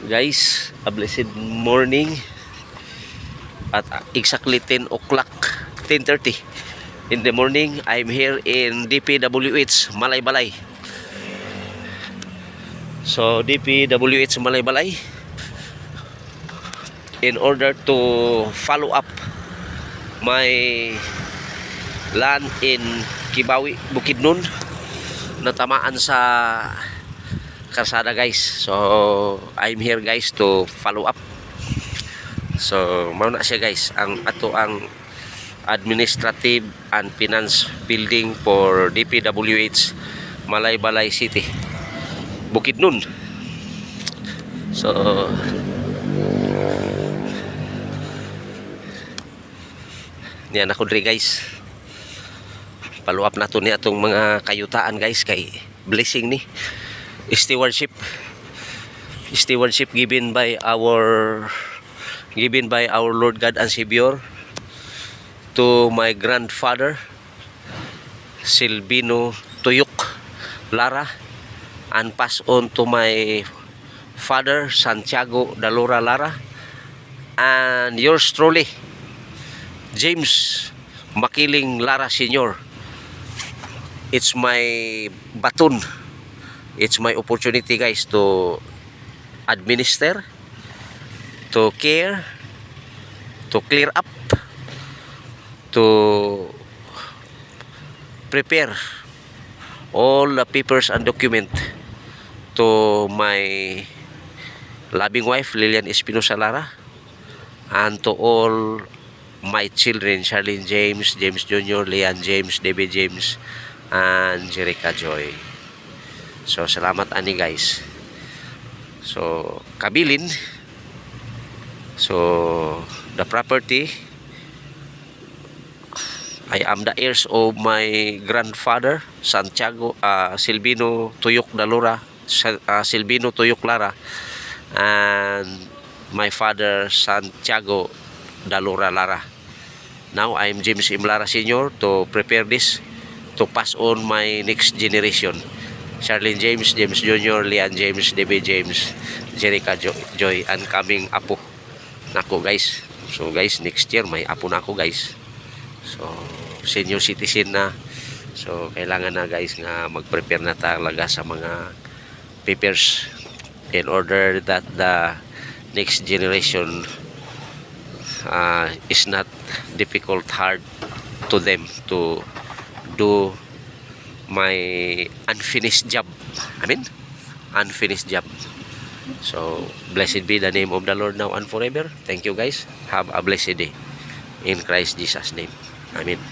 Guys, a blessed morning at exactly 10 o'clock, 10:30 in the morning. I'm here in DPWH Malaybalay. So DPWH Malaybalay, in order to follow up my land in Kibawi, Bukidnon, natamaan sa karsada guys. So I'm here guys to follow up. So mao na siya guys, ang administrative and finance building for DPWH Malaybalay City, Bukidnon. So yan ako diri guys, follow up nato ni atong mga kayutaan guys, kay blessing ni stewardship given by our Lord God and Savior to my grandfather Silvino Tuyok Lara, and pass on to my father Santiago Dalora Lara, and yours truly James Makiling Lara Sr. It's my baton, it's my opportunity guys to administer, to care, to clear up, to prepare all the papers and document to my loving wife Lilian Espinosa Lara, and to all my children, Charlene James, James Jr., Leanne James, Debbie James, and Jerica Joy. So salamat ani guys. So kabilin, so the property, I am the heirs of my grandfather Santiago Silvino Tuyok Dalora, Silvino Tuyok Lara, and my father Santiago Dalora Lara. Now I am James M. Lara Sr. to prepare this to pass on my next generation, Charlene James, James Jr., Leanne James, Debbie James, Jerica Joy, and coming apo nako guys. So guys, next year may apo na ako guys. So senior citizen na. So kailangan na guys nga mag-prepare na talaga sa mga papers in order that the next generation is not difficult hard to them to do my unfinished job. Unfinished job. So blessed be the name of the Lord now and forever. Thank you guys. Have a blessed day in Christ Jesus' name. Amen.